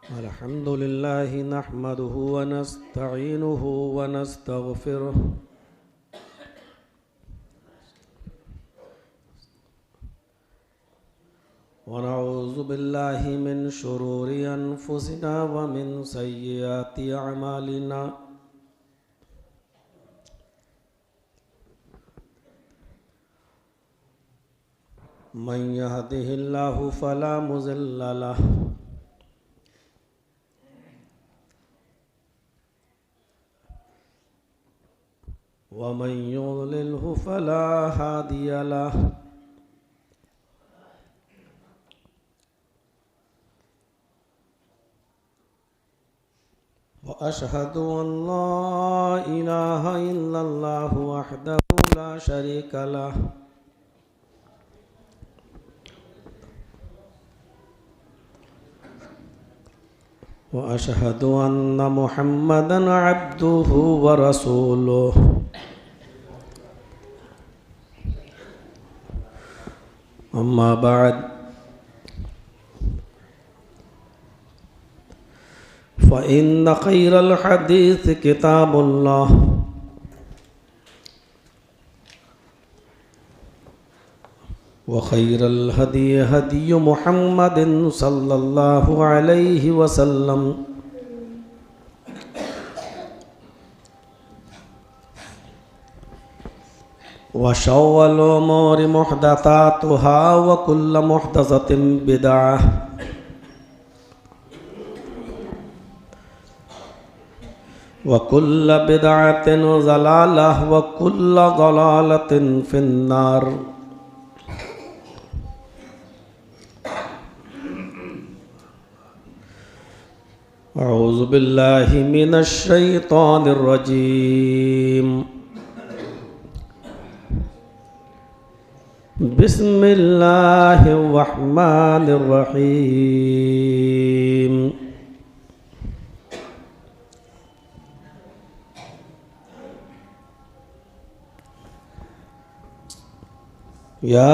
अल्हम्दुलिल्लाहि नहमदुहु व नस्तईनुहु व नस्तगफिरुह व नऊज़ु बिल्लाहि मिन शुरूरि अनफुसिना व मिन सय्यिआति अमालिना। मन यहदिहिल्लाहु फला मुज़िल्ल लहु व मन युज़लिल्हु फला हादिय लहु। व अशहदु अल्ला इलाहा इल्लल्लाहु वहदहु ला शरीका लहु व अशहदु अन्न मुहम्मदन अब्दुहु व रसूलुहु। अम्मा बाद फ़इन्न खैरल हदीस किताबुल्लाह व खैरल हदी हदी मुहम्मदिन सल्लल्लाहु अलैहि वसल्लम व शर्रिल उमूरि मुहदसातुहा व कुल्लु मुहदसतिन बिदअह व कुल्लु बिदअतिन ज़लालह व कुल्लु ज़लालतिन फिन्नार। अऊज़ु बिल्लाहि मिनश शैतानिर रजीम। बिस्मिल्लाहिर रहमानिर रहीम। या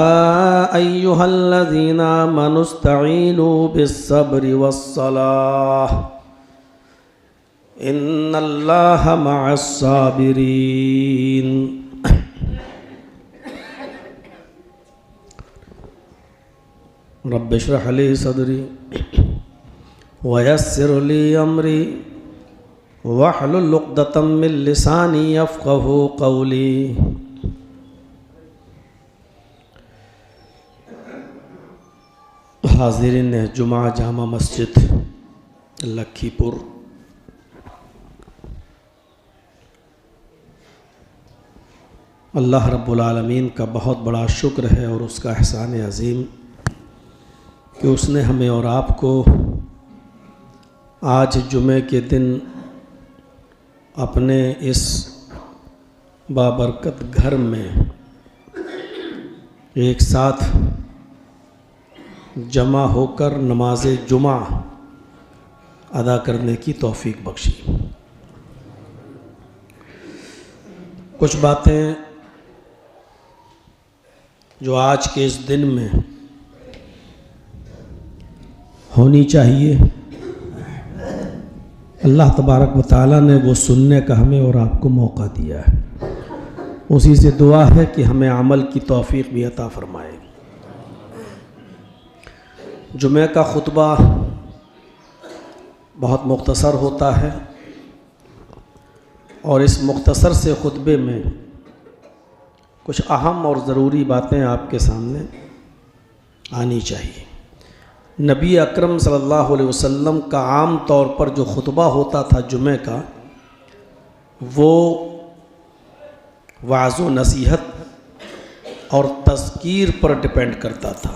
अय्युहल्लज़ीना आमनुस्तईनु बिस्सब्रि वस्सलाह इन्नल्लाहा मअस्साबिरीन। रब्बि इश्रह ली सदरी वयस्सिर ली अमरी वहलुल उक़दतम मिन लिसानी यफ़क़हू क़ौली। हाज़िरीन जुमा जामा मस्जिद लखीपुर, अल्लाह रब्बुल आलमीन का बहुत बड़ा शुक्र है और उसका एहसान अज़ीम कि उसने हमें और आपको आज जुमे के दिन अपने इस बाबरकत घर में एक साथ जमा होकर नमाज जुमा अदा करने की तौफीक बख्शी। कुछ बातें जो आज के इस दिन में होनी चाहिए, अल्लाह तबारक व तआला ने वो सुनने का हमें और आपको मौका दिया है। उसी से दुआ है कि हमें अमल की तौफीक भी अता फरमाए। जुमे का खुतबा बहुत मुख्तसर होता है और इस मुख्तसर से खुतबे में कुछ अहम और ज़रूरी बातें आपके सामने आनी चाहिए। नबी अकरम सल्लल्लाहु अलैहि वसल्लम का आम तौर पर जो खुतबा होता था जुमे का, वो वाज़ व नसीहत और तज़कीर पर डिपेंड करता था।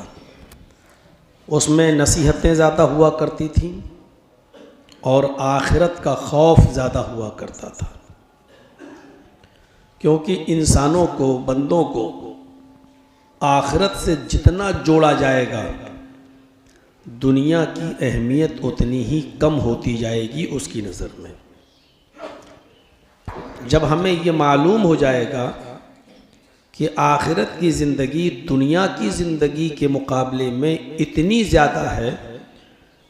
उसमें नसीहतें ज़्यादा हुआ करती थीं और आखिरत का खौफ ज़्यादा हुआ करता था, क्योंकि इंसानों को, बंदों को आखिरत से जितना जोड़ा जाएगा दुनिया की अहमियत उतनी ही कम होती जाएगी उसकी नज़र में। जब हमें ये मालूम हो जाएगा कि आखिरत की ज़िंदगी दुनिया की ज़िंदगी के मुकाबले में इतनी ज़्यादा है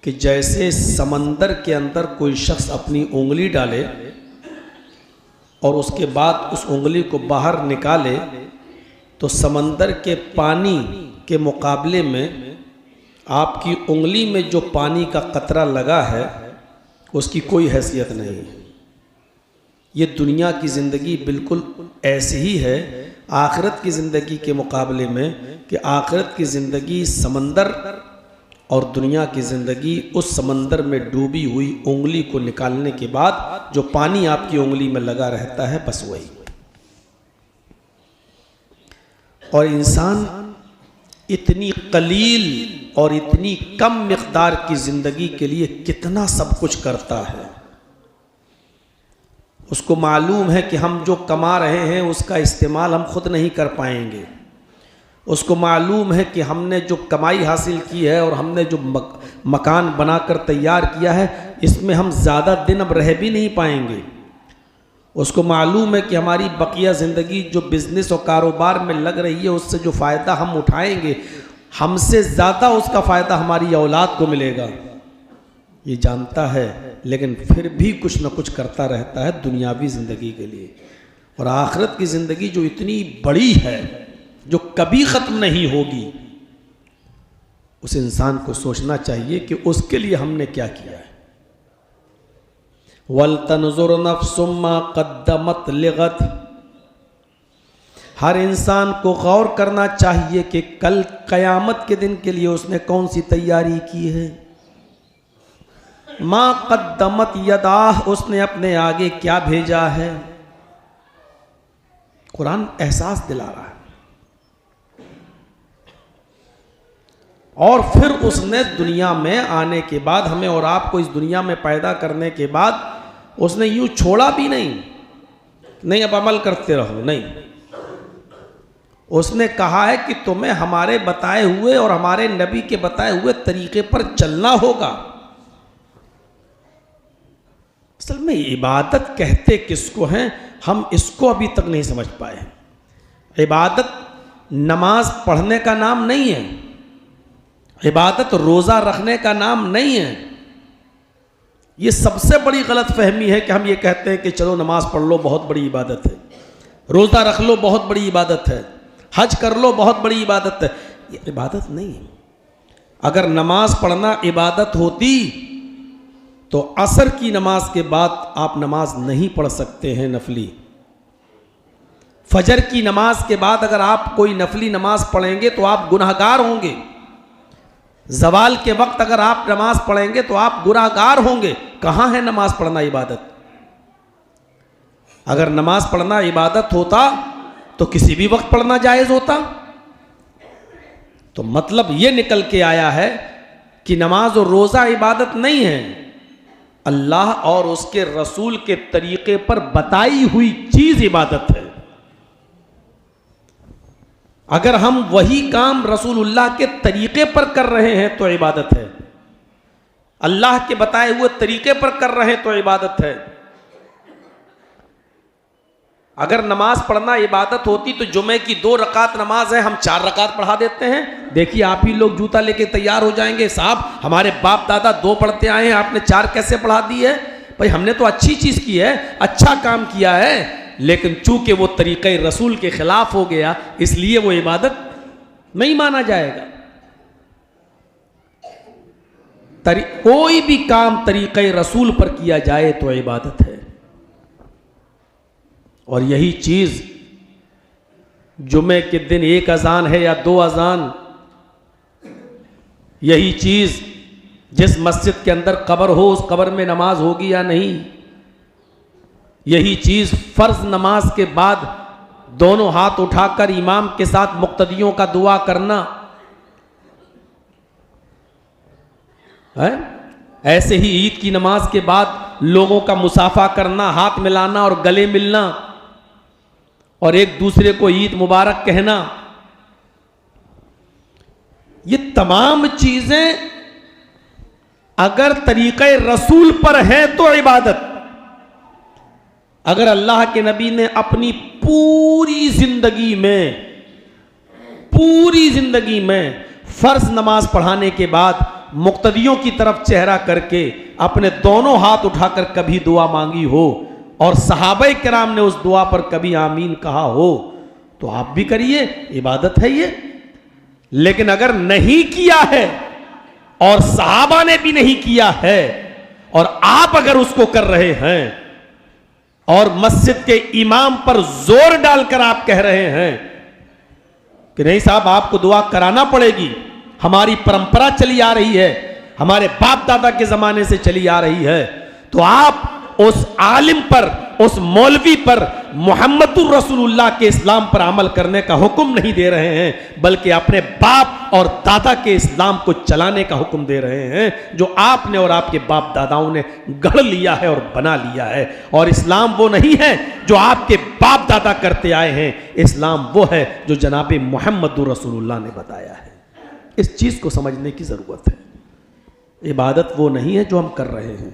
कि जैसे समंदर के अंदर कोई शख्स अपनी उंगली डाले और उसके बाद उस उंगली को बाहर निकाले तो समंदर के पानी के मुकाबले में आपकी उंगली में जो पानी का कतरा लगा है उसकी कोई हैसियत नहीं है। ये दुनिया की ज़िंदगी बिल्कुल ऐसी ही है आखिरत की ज़िंदगी के मुकाबले में कि आखिरत की ज़िंदगी समंदर और दुनिया की ज़िंदगी उस समंदर में डूबी हुई उंगली को निकालने के बाद जो पानी आपकी उंगली में लगा रहता है, बस वही। और इंसान इतनी कलील और इतनी कम मिक़दार की ज़िंदगी के लिए कितना सब कुछ करता है। उसको मालूम है कि हम जो कमा रहे हैं उसका इस्तेमाल हम खुद नहीं कर पाएंगे। उसको मालूम है कि हमने जो कमाई हासिल की है और हमने जो मकान बनाकर तैयार किया है इसमें हम ज़्यादा दिन अब रह भी नहीं पाएंगे। उसको मालूम है कि हमारी बकिया ज़िंदगी जो बिज़नेस और कारोबार में लग रही है उससे जो फ़ायदा हम उठाएंगे हमसे ज़्यादा उसका फ़ायदा हमारी औलाद को मिलेगा, ये जानता है। लेकिन फिर भी कुछ न कुछ करता रहता है दुनियावी ज़िंदगी के लिए। और आखिरत की ज़िंदगी जो इतनी बड़ी है, जो कभी ख़त्म नहीं होगी, उस इंसान को सोचना चाहिए कि उसके लिए हमने क्या किया है। वल तनजुर नफ्सुम मा क़द्दमत लिगद, हर इंसान को गौर करना चाहिए कि कल क़यामत के दिन के लिए उसने कौन सी तैयारी की है। मा क़द्दमत यदाह, उसने अपने आगे क्या भेजा है। कुरान एहसास दिला रहा है। और फिर उसने दुनिया में आने के बाद, हमें और आपको इस दुनिया में पैदा करने के बाद उसने यूं छोड़ा भी नहीं अब अमल करते रहो, नहीं। उसने कहा है कि तुम्हें हमारे बताए हुए और हमारे नबी के बताए हुए तरीके पर चलना होगा। असल में इबादत कहते किसको हैं, हम इसको अभी तक नहीं समझ पाए। इबादत नमाज पढ़ने का नाम नहीं है, इबादत रोज़ा रखने का नाम नहीं है। ये सबसे बड़ी गलत फहमी है कि हम ये कहते हैं कि चलो नमाज पढ़ लो बहुत बड़ी इबादत है, रोज़ा रख लो बहुत बड़ी इबादत है, हज कर लो बहुत बड़ी इबादत है। ये इबादत नहीं है। अगर नमाज पढ़ना इबादत होती तो असर की नमाज के बाद आप नमाज नहीं पढ़ सकते हैं नफली। फजर की नमाज के बाद अगर आप कोई नफली नमाज पढ़ेंगे तो आप गुनहगार होंगे। ज़वाल के वक्त अगर आप नमाज पढ़ेंगे तो आप गुनहगार होंगे। कहाँ है नमाज पढ़ना इबादत? अगर नमाज पढ़ना इबादत होता तो किसी भी वक्त पढ़ना जायज़ होता। तो मतलब ये निकल के आया है कि नमाज और रोज़ा इबादत नहीं है, अल्लाह और उसके रसूल के तरीके पर बताई हुई चीज़ इबादत है। अगर हम वही काम रसूलुल्लाह के तरीके पर कर रहे हैं तो इबादत है, अल्लाह के बताए हुए तरीके पर कर रहे हैं तो इबादत है। अगर नमाज पढ़ना इबादत होती तो जुमे की 2 रकात नमाज है, हम 4 रकात पढ़ा देते हैं। देखिए आप ही लोग जूता लेके तैयार हो जाएंगे, साहब हमारे बाप दादा 2 पढ़ते आए हैं, आपने 4 कैसे पढ़ा दी है? भाई हमने तो अच्छी चीज़ की है, अच्छा काम किया है, लेकिन चूंकि वो तरीक़े रसूल के खिलाफ हो गया इसलिए वो इबादत नहीं माना जाएगा। कोई भी काम तरीक़े रसूल पर किया जाए तो इबादत है। और यही चीज़ जुमे के दिन 1 अज़ान है या 2 अज़ान, यही चीज़ जिस मस्जिद के अंदर कब्र हो उस कब्र में नमाज होगी या नहीं, यही चीज़ फ़र्ज नमाज के बाद दोनों हाथ उठाकर इमाम के साथ मुक्तदियों का दुआ करना है। ऐसे ही ईद की नमाज के बाद लोगों का मुसाफा करना, हाथ मिलाना और गले मिलना और एक दूसरे को ईद मुबारक कहना, ये तमाम चीजें अगर तरीक़े रसूल पर है तो इबादत। अगर अल्लाह के नबी ने अपनी पूरी जिंदगी में फर्ज नमाज पढ़ाने के बाद मुक्तदियों की तरफ चेहरा करके अपने दोनों हाथ उठाकर कभी दुआ मांगी हो और सहाबा किराम ने उस दुआ पर कभी आमीन कहा हो तो आप भी करिए, इबादत है ये। लेकिन अगर नहीं किया है और सहाबा ने भी नहीं किया है और आप अगर उसको कर रहे हैं और मस्जिद के इमाम पर जोर डालकर आप कह रहे हैं कि नहीं साहब आपको दुआ कराना पड़ेगी, हमारी परंपरा चली आ रही है, हमारे बाप दादा के जमाने से चली आ रही है, तो आप उस आलिम पर, उस मौलवी पर मुहम्मदुर रसूलुल्लाह के इस्लाम पर अमल करने का हुक्म नहीं दे रहे हैं, बल्कि अपने बाप और दादा के इस्लाम को चलाने का हुक्म दे रहे हैं जो आपने और आपके बाप दादाओं ने गढ़ लिया है और बना लिया है। और इस्लाम वो नहीं है जो आपके बाप दादा करते आए हैं, इस्लाम वो है जो जनाब मुहम्मदुर रसूलुल्लाह ने बताया है। इस चीज को समझने की जरूरत है। इबादत वो नहीं है जो हम कर रहे हैं।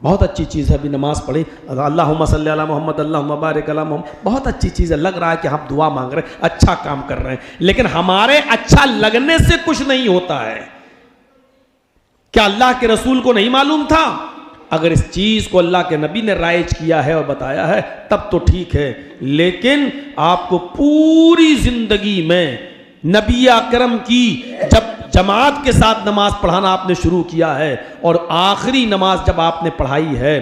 बहुत अच्छी चीज़ है, अभी नमाज पढ़ी, अल्लाहुम्मा सल्ली अला मोहम्मद अल्लाहुम्मा बारिक अला मोहम्मद, बहुत अच्छी चीज़ है, लग रहा है कि हम दुआ मांग रहे हैं, अच्छा काम कर रहे हैं, लेकिन हमारे अच्छा लगने से कुछ नहीं होता है। क्या अल्लाह के रसूल को नहीं मालूम था? अगर इस चीज़ को अल्लाह के नबी ने राइज किया है और बताया है तब तो ठीक है, लेकिन आपको पूरी जिंदगी में नबी अकरम की जब जमात के साथ नमाज पढ़ाना आपने शुरू किया है और आखिरी नमाज जब आपने पढ़ाई है,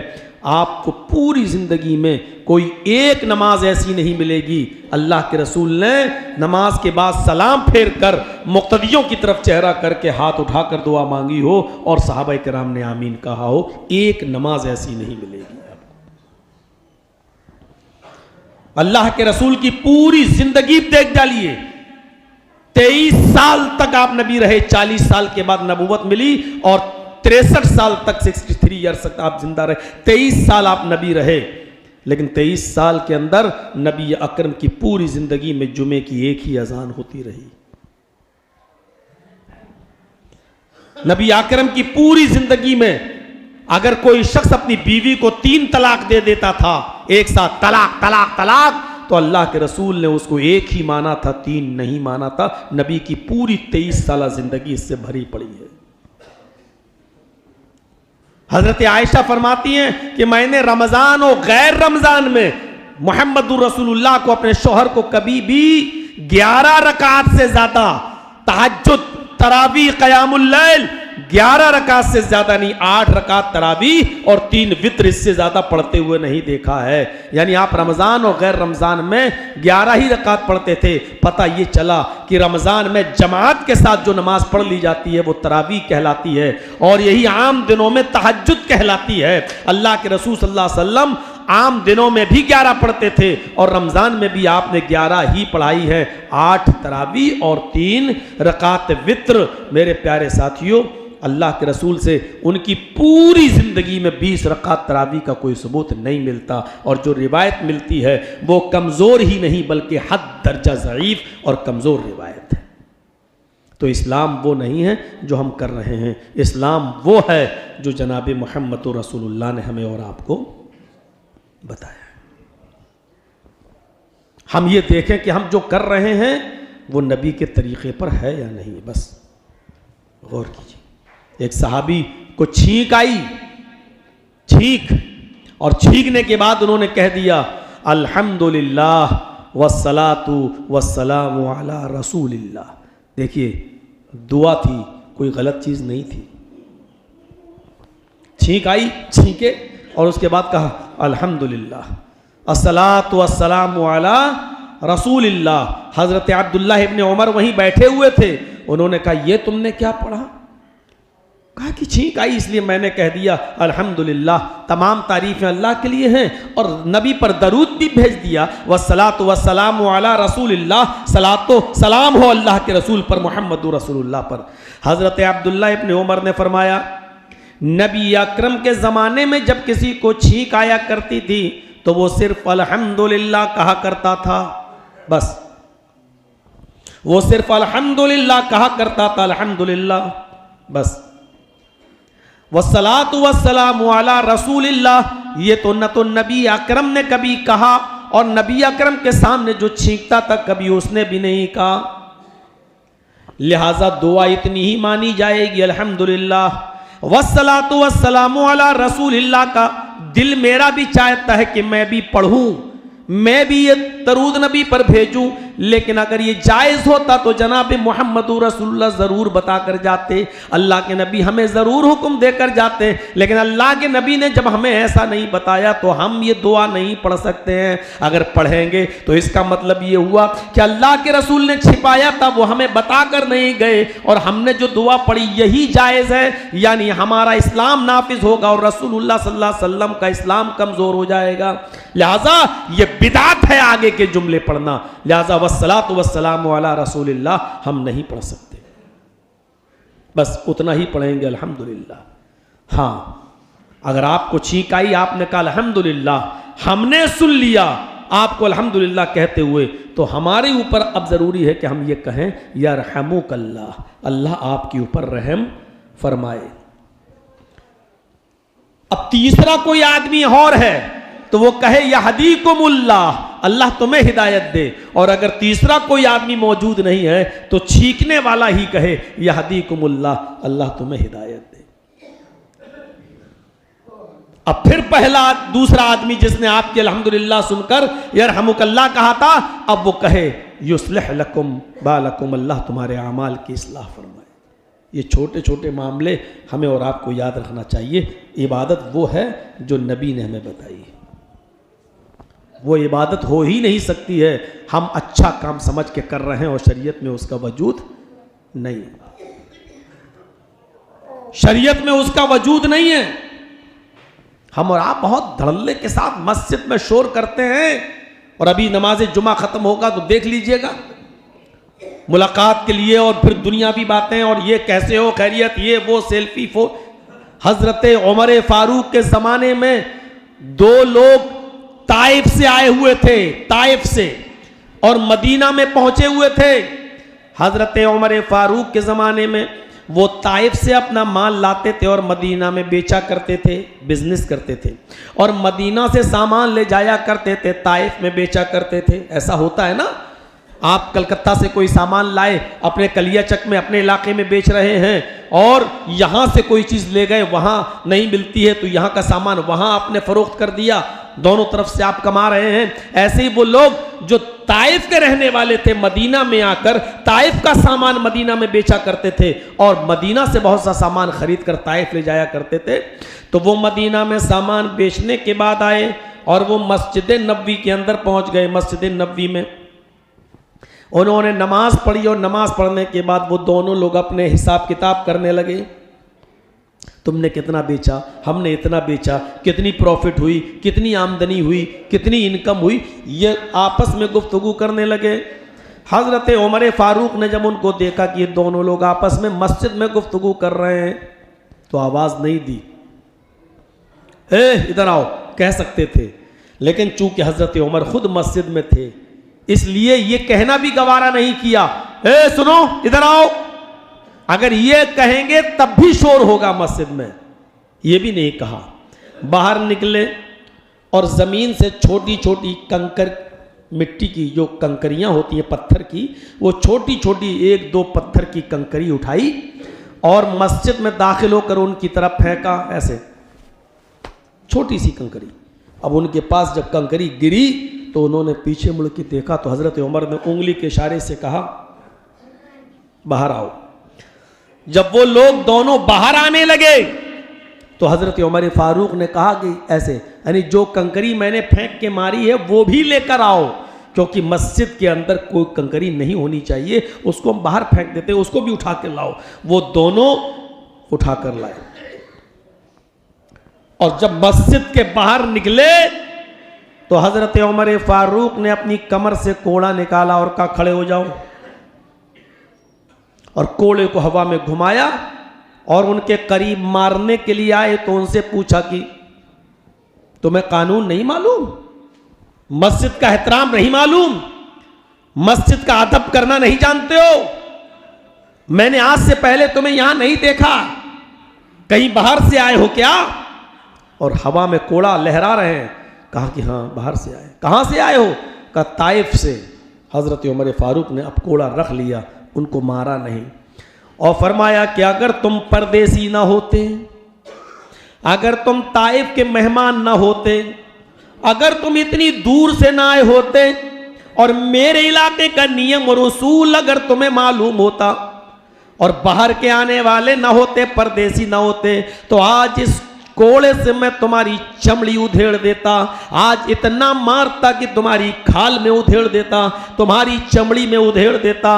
आपको पूरी जिंदगी में कोई एक नमाज ऐसी नहीं मिलेगी अल्लाह के रसूल ने नमाज के बाद सलाम फेर कर मुक्तदियों की तरफ चेहरा करके हाथ उठाकर दुआ मांगी हो और सहाबा किराम ने आमीन कहा हो। एक नमाज ऐसी नहीं मिलेगी। अल्लाह के रसूल की पूरी जिंदगी देख डालिए, 23 साल तक आप नबी रहे, 40 साल के बाद नबूवत मिली और 63 साल तक 63 ईयर्स तक आप जिंदा रहे। 23 साल आप नबी रहे, लेकिन 23 साल के अंदर नबी अकरम की पूरी जिंदगी में जुमे की एक ही अजान होती रही। नबी अकरम की पूरी जिंदगी में अगर कोई शख्स अपनी बीवी को 3 तलाक दे देता था, एक साथ तलाक तलाक तलाक, तो अल्लाह के रसूल ने उसको एक ही माना था, 3 नहीं माना था। नबी की पूरी 23 साल जिंदगी इससे भरी पड़ी है। हजरत आयशा फरमाती हैं कि मैंने रमजान और गैर रमजान में मुहम्मदुर रसूलुल्लाह को, अपने शौहर को, कभी भी 11 रकात से ज्यादा तहज्जुद, तरावी, क़यामुल लैल 11 रकात से ज्यादा नहीं, 8 रकात तरावी और 3 वित्र इससे ज्यादा पढ़ते हुए नहीं देखा है। यानी आप रमजान और गैर रमजान में 11 ही रकात पढ़ते थे। पता ये चला कि रमजान में जमात के साथ जो नमाज पढ़ ली जाती है वो तरावी कहलाती है और यही आम दिनों में तहज्जुद कहलाती है। अल्लाह के रसूल सल्लल्लाहु अलैहि वसल्लम आम दिनों में भी 11 पढ़ते थे और रमजान में भी आपने 11 ही पढ़ाई है, 8 तरावी और 3 रकात वित्र। मेरे प्यारे साथियों, अल्लाह के रसूल से उनकी पूरी जिंदगी में 20 रकात तरावी का कोई सबूत नहीं मिलता और जो रिवायत मिलती है वो कमजोर ही नहीं बल्कि हद दर्जा ज़ईफ और कमजोर रिवायत है। तो इस्लाम वो नहीं है जो हम कर रहे हैं, इस्लाम वो है जो जनाब मुहम्मद रसूलुल्लाह ने हमें और आपको बताया। हम ये देखें कि हम जो कर रहे हैं वो नबी के तरीके पर है या नहीं, बस गौर कीजिए। एक सहाबी को छींक आई, छींक, और छींकने के बाद उन्होंने कह दिया अल्हम्दुलिल्लाह वस्सलातु वस्सलामु अला रसूलिल्लाह। देखिए दुआ थी, कोई गलत चीज नहीं थी। छींक आई, छींके और उसके बाद कहा अल्हम्दुलिल्लाह अस्सलातु वस्सलामु अला रसूलिल्लाह। हजरत अब्दुल्लाह इब्ने उमर वहीं बैठे हुए थे, उन्होंने कहा ये तुमने क्या पढ़ा? कहा कि छींक आई इसलिए मैंने कह दिया अल्हम्दुलिल्लाह, तमाम तारीफें अल्लाह के लिए हैं और नबी पर दरूद भी भेज दिया। वस्सलातु वस्सलामु अला रसूलिल्लाह, सलातो सलाम हो अल्लाह के रसूल पर, मुहम्मदुर रसूलुल्लाह पर। हजरत अब्दुल्लाह इब्ने उमर ने फरमाया नबी अकरम के ज़माने में जब किसी को छींक आया करती थी तो वो सिर्फ अल्हम्दुलिल्लाह कहा करता था, बस वो सिर्फ अल्हम्दुलिल्लाह कहा करता था, अल्हम्दुलिल्लाह बस। वस्सलातु वस्सलामु अला रसूलिल्लाह, ये तो न तो नबी अकरम ने कभी कहा और नबी अकरम के सामने जो छींकता था कभी उसने भी नहीं कहा। लिहाजा दुआ इतनी ही मानी जाएगी, अल्हम्दुलिल्लाह वस्सलातु वस्सलामु अला रसूलिल्लाह का दिल मेरा भी चाहता है कि मैं भी पढ़ूं, मैं भी ये दरूद नबी पर भेजूं, लेकिन अगर ये जायज़ होता तो जनाब मुहम्मदुर रसूलुल्लाह ज़रूर बता कर जाते, अल्लाह के नबी हमें ज़रूर हुक्म देकर जाते। लेकिन अल्लाह के नबी ने जब हमें ऐसा नहीं बताया तो हम ये दुआ नहीं पढ़ सकते हैं। अगर पढ़ेंगे तो इसका मतलब ये हुआ कि अल्लाह के रसूल ने छिपाया था, वो हमें बता कर नहीं गए, और हमने जो दुआ पढ़ी यही जायज़ है, यानी हमारा इस्लाम नाफिज होगा और रसूलुल्लाह सल्लल्लाहु अलैहि वसल्लम का इस्लाम कमज़ोर हो जाएगा। लिहाजा ये बिदात है आगे के जुमले पढ़ना, लिहाजा वस्सलातु वस्सलामु अला रसूलिल्लाह हम नहीं पढ़ सकते, बस उतना ही पढ़ेंगे अल्हम्दुलिल्लाह। हाँ, अगर आपको छींक आई, आपने कहा अल्हम्दुलिल्लाह, हमने सुन लिया आपको अल्हम्दुलिल्लाह कहते हुए, तो हमारे ऊपर अब ज़रूरी है कि हम ये कहें यरहमुकल्लाह, अल्लाह आपके ऊपर रहम फरमाए। अब तीसरा कोई आदमी और है तो वो कहे यहदीकुमुल्लाह, अल्लाह तुम्हें हिदायत दे। और अगर तीसरा कोई आदमी मौजूद नहीं है तो छींकने वाला ही कहे यहदीकुमुल्लाह, अल्लाह तुम्हें हिदायत दे। अब फिर दूसरा आदमी जिसने आपके अल्हम्दुलिल्लाह सुनकर यरहमुकल्लाह कहा था, अब वो कहे युस्लिह लकुम बालकुम, अल्लाह तुम्हारे अमाल की इस्लाह फरमाए। ये छोटे छोटे मामले हमें और आपको याद रखना चाहिए। इबादत वो है जो नबी ने हमें बताई, वो इबादत हो ही नहीं सकती है हम अच्छा काम समझ के कर रहे हैं और शरीयत में उसका वजूद नहीं है, शरीयत में उसका वजूद नहीं है। हम और आप बहुत धड़ल्ले के साथ मस्जिद में शोर करते हैं, और अभी नमाज जुमा खत्म होगा तो देख लीजिएगा, मुलाकात के लिए और फिर दुनियावी बातें, और ये कैसे हो खैरियत, ये वो सेल्फी फो। हजरत उमर फारूक के जमाने में दो लोग ताइफ से आए हुए थे, ताइफ से, और मदीना में पहुंचे हुए थे। हजरत उमर फारूक के ज़माने में वो ताइफ से अपना माल लाते थे और मदीना में बेचा करते थे, बिजनेस करते थे, और मदीना से सामान ले जाया करते थे, ताइफ में बेचा करते थे। ऐसा होता है ना, आप कलकत्ता से कोई सामान लाए, अपने कलियाचक में अपने इलाके में बेच रहे हैं, और यहाँ से कोई चीज़ ले गए, वहाँ नहीं मिलती है तो यहाँ का सामान वहाँ आपने फ़रोख्त कर दिया, दोनों तरफ से आप कमा रहे हैं। ऐसे ही वो लोग जो ताइफ के रहने वाले थे, मदीना में आकर ताइफ का सामान मदीना में बेचा करते थे, और मदीना से बहुत सा सामान खरीद कर ताइफ ले जाया करते थे। तो वो मदीना में सामान बेचने के बाद आए और वो मस्जिद नबवी के अंदर पहुँच गए। मस्जिद नबवी में उन्होंने नमाज पढ़ी, और नमाज पढ़ने के बाद वो दोनों लोग अपने हिसाब किताब करने लगे। तुमने कितना बेचा, हमने इतना बेचा, कितनी प्रॉफिट हुई, कितनी आमदनी हुई, कितनी इनकम हुई, ये आपस में गुफ्तगू करने लगे। हज़रत उमर फारूक ने जब उनको देखा कि ये दोनों लोग आपस में मस्जिद में गुफ्तगू कर रहे हैं तो आवाज़ नहीं दी। इधर आओ कह सकते थे, लेकिन चूंकि हज़रत उमर खुद मस्जिद में थे इसलिए ये कहना भी गवारा नहीं किया, सुनो इधर आओ। अगर ये कहेंगे तब भी शोर होगा मस्जिद में, ये भी नहीं कहा। बाहर निकले और ज़मीन से छोटी छोटी कंकर, मिट्टी की जो कंकरियां होती हैं पत्थर की, वो छोटी छोटी 1-2 पत्थर की कंकरी उठाई और मस्जिद में दाखिल होकर उनकी तरफ फेंका, ऐसे छोटी सी कंकरी। अब उनके पास जब कंकरी गिरी तो उन्होंने पीछे मुड़ के देखा तो हज़रत उमर ने उंगली के इशारे से कहा बाहर आओ। जब वो लोग दोनों बाहर आने लगे तो हज़रत उमर फारूक ने कहा कि ऐसे, यानी जो कंकरी मैंने फेंक के मारी है वो भी लेकर आओ, क्योंकि मस्जिद के अंदर कोई कंकरी नहीं होनी चाहिए, उसको हम बाहर फेंक देते, उसको भी उठा कर लाओ। वो दोनों उठा कर लाए और जब मस्जिद के बाहर निकले तो हज़रत उमर फारूक ने अपनी कमर से कोड़ा निकाला और कहा खड़े हो जाओ, और कोड़े को हवा में घुमाया और उनके करीब मारने के लिए आए तो उनसे पूछा कि तुम्हें कानून नहीं मालूम, मस्जिद का एहतराम नहीं मालूम, मस्जिद का अदब करना नहीं जानते हो? मैंने आज से पहले तुम्हें यहां नहीं देखा, कहीं बाहर से आए हो क्या? और हवा में कोड़ा लहरा रहे हैं। कहा कि हाँ बाहर से आए। कहां से आए हो? कहा ताइफ से। हज़रत उमर फारूक ने अब कोड़ा रख लिया, उनको मारा नहीं। और फरमाया कि अगर तुम परदेसी ना होते, अगर तुम ताइफ के मेहमान ना होते, अगर तुम इतनी दूर से ना आए होते और मेरे इलाके का नियम और उसूल अगर तुम्हें मालूम होता और बाहर के आने वाले ना होते, परदेसी ना होते, तो आज इस कोड़े से मैं तुम्हारी चमड़ी उधेड़ देता, आज इतना मारता कि तुम्हारी खाल में उधेड़ देता, तुम्हारी चमड़ी में उधेड़ देता।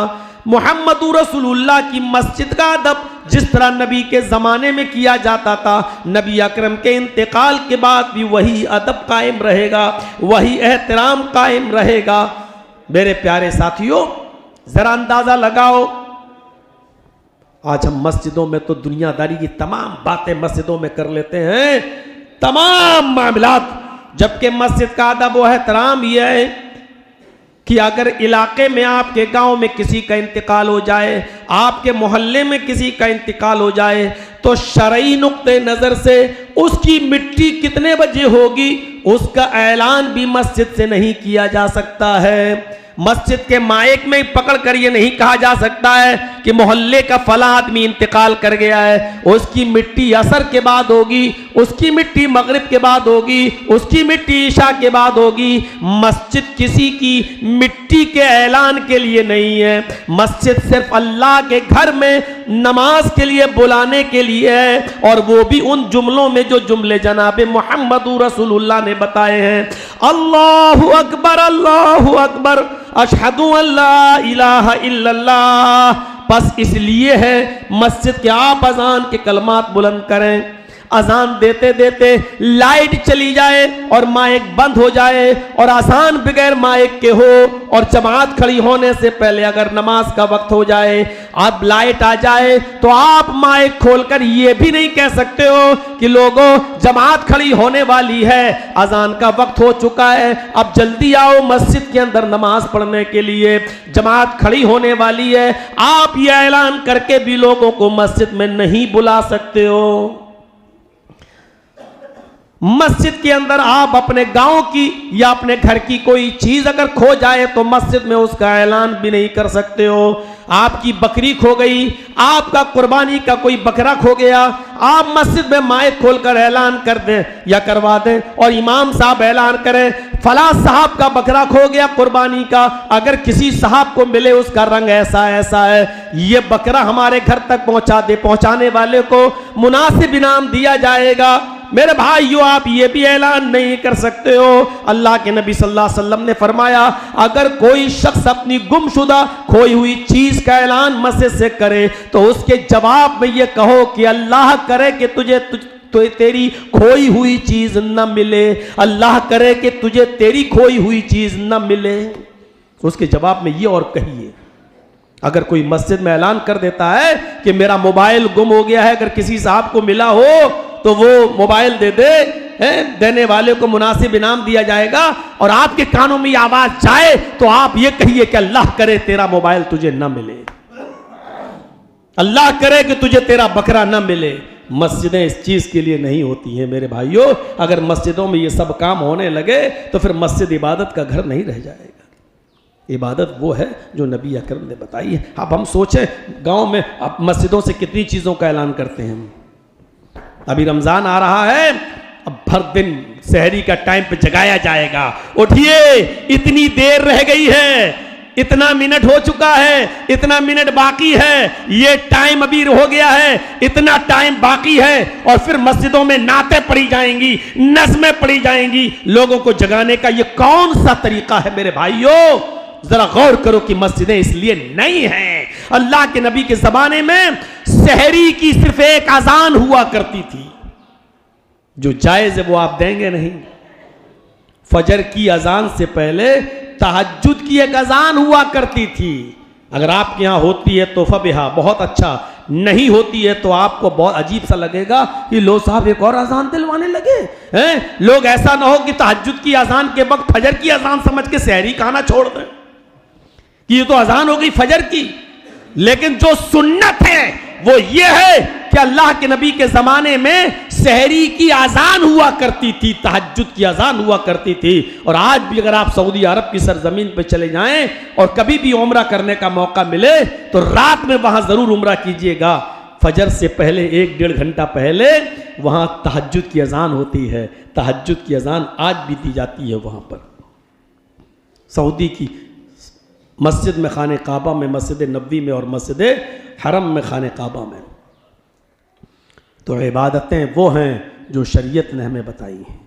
मोहम्मद रसूलुल्लाह की मस्जिद का अदब जिस तरह नबी के ज़माने में किया जाता था, नबी अकरम के इंतकाल के बाद भी वही अदब कायम रहेगा, वही एहतराम कायम रहेगा। मेरे प्यारे साथियों, ज़रा अंदाज़ा लगाओ, आज हम मस्जिदों में तो दुनियादारी की तमाम बातें मस्जिदों में कर लेते हैं, तमाम मामलात, जबकि मस्जिद का अदब व एहतराम यह है कि अगर इलाके में, आपके गांव में किसी का इंतकाल हो जाए, आपके मोहल्ले में किसी का इंतकाल हो जाए, तो शरई नुक्ते नज़र से उसकी मिट्टी कितने बजे होगी उसका ऐलान भी मस्जिद से नहीं किया जा सकता है। मस्जिद के माइक में पकड़ कर ये नहीं कहा जा सकता है कि मोहल्ले का फला आदमी इंतकाल कर गया है, उसकी मिट्टी असर के बाद होगी, उसकी मिट्टी मगरिब के बाद होगी, उसकी मिट्टी ईशा के बाद होगी। मस्जिद किसी की मिट्टी के ऐलान के लिए नहीं है, मस्जिद सिर्फ अल्लाह के घर में नमाज के लिए बुलाने के लिए है, और वो भी उन जुमलों में जो जुमले जनाब मोहम्मद रसूलुल्लाह ने बताए हैं। अल्लाहु अकबर, अल्लाहु अकबर, अशहदु अल्ला इलाहा इल्लल्लाह। बस इसलिए है मस्जिद के आप अजान के कलमात बुलंद करें, अजान देते देते लाइट चली जाए और माइक बंद हो जाए और अजान बगैर माइक के हो, और जमात खड़ी होने से पहले अगर नमाज का वक्त हो जाए, अब लाइट आ जाए, तो आप माइक खोलकर ये भी नहीं कह सकते हो कि लोगों जमात खड़ी होने वाली है, अजान का वक्त हो चुका है, अब जल्दी आओ मस्जिद के अंदर नमाज पढ़ने के लिए, जमात खड़ी होने वाली है। आप ये ऐलान करके भी लोगों को मस्जिद में नहीं बुला सकते हो। मस्जिद के अंदर आप अपने गांव की या अपने घर की कोई चीज अगर खो जाए तो मस्जिद में उसका ऐलान भी नहीं कर सकते हो। आपकी बकरी खो गई, आपका कुर्बानी का कोई बकरा खो गया, आप मस्जिद में माइक खोलकर ऐलान कर दें या करवा दें और इमाम साहब ऐलान करें फला साहब का बकरा खो गया कुर्बानी का, अगर किसी साहब को मिले उसका रंग ऐसा ऐसा है, ये बकरा हमारे घर तक पहुंचा दे, पहुंचाने वाले को मुनासिब इनाम दिया जाएगा। मेरे भाइयों, आप ये भी ऐलान नहीं कर सकते हो। अल्लाह के नबी सल्लल्लाहु अलैहि वसल्लम ने फरमाया, अगर कोई शख्स अपनी गुमशुदा खोई हुई चीज का ऐलान मस्जिद से करे तो उसके जवाब में ये कहो कि अल्लाह करे कि तुझे तो तेरी खोई हुई चीज न मिले, अल्लाह करे कि तुझे तेरी खोई हुई चीज न मिले। उसके जवाब में ये और कहिए, अगर कोई मस्जिद में ऐलान कर देता है कि मेरा मोबाइल गुम हो गया है, अगर किसी साहब को मिला हो तो वो मोबाइल दे दे, देने वाले को मुनासिब इनाम दिया जाएगा, और आपके कानों में आवाज जाए तो आप ये कहिए कि अल्लाह करे तेरा मोबाइल तुझे न मिले, अल्लाह करे कि तुझे तेरा बकरा न मिले। मस्जिदें इस चीज के लिए नहीं होती हैं मेरे भाइयों। अगर मस्जिदों में ये सब काम होने लगे तो फिर मस्जिद इबादत का घर नहीं रह जाएगा। इबादत वो है जो नबी अकरम ने बताई है। अब हम सोचें, गांव में अब मस्जिदों से कितनी चीज़ों का ऐलान करते हैं हम। अभी रमज़ान आ रहा है, अब भर दिन सहरी का टाइम पे जगाया जाएगा, उठिए इतनी देर रह गई है, इतना मिनट हो चुका है, इतना मिनट बाकी है, ये टाइम अभी हो गया है, इतना टाइम बाकी है, और फिर मस्जिदों में नाते पढ़ी जाएंगी, नज़्में पढ़ी जाएंगी। लोगों को जगाने का ये कौन सा तरीका है मेरे भाइयों? जरा गौर करो कि मस्जिदें इसलिए नहीं हैं। अल्लाह के नबी के जमाने में सहरी की सिर्फ एक अजान हुआ करती थी, जो जायज है वो आप देंगे नहीं। फजर की अजान से पहले तहज्जुद की एक अजान हुआ करती थी। अगर आपके यहां होती है तो फबिहा, बहुत अच्छा, नहीं होती है तो आपको बहुत अजीब सा लगेगा कि लो साहब एक और अजान दिलवाने लगे हैं। लोग ऐसा ना हो कि तहज्जुद की अजान के वक्त फजर की अजान समझ के सहरी खाना छोड़ दें कि ये तो अजान हो गई फजर की। लेकिन जो सुन्नत है वो ये है कि अल्लाह के नबी के ज़माने में सहरी की अजान हुआ करती थी, तहज्जुद की अजान हुआ करती थी। और आज भी अगर आप सऊदी अरब की सरजमीन पर चले जाएं और कभी भी उम्रा करने का मौका मिले तो रात में वहां ज़रूर उम्रा कीजिएगा। फजर से पहले 1-1.5 घंटा पहले वहां तहज्जुद की अजान होती है। तहज्जुद की अजान आज भी दी जाती है वहां पर। सऊदी की मस्जिद में खाने काबा में, मस्जिद नबवी में और मस्जिद हरम में खाने काबा में। तो इबादतें वो हैं जो शरीयत ने हमें बताई हैं,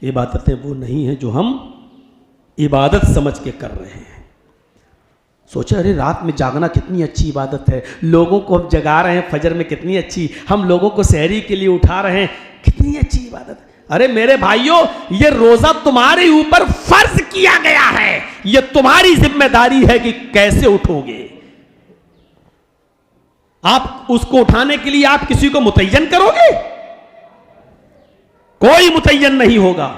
इबादतें वो नहीं हैं जो हम इबादत समझ के कर रहे हैं। सोचा अरे रात में जागना कितनी अच्छी इबादत है, लोगों को हम जगा रहे हैं फजर में, कितनी अच्छी, हम लोगों को सहरी के लिए उठा रहे हैं, कितनी अच्छी इबादत है। अरे मेरे भाइयों, ये रोजा तुम्हारे ऊपर फर्ज किया गया है, ये तुम्हारी जिम्मेदारी है कि कैसे उठोगे। आप उसको उठाने के लिए आप किसी को मुतय्यन करोगे? कोई मुतय्यन नहीं होगा।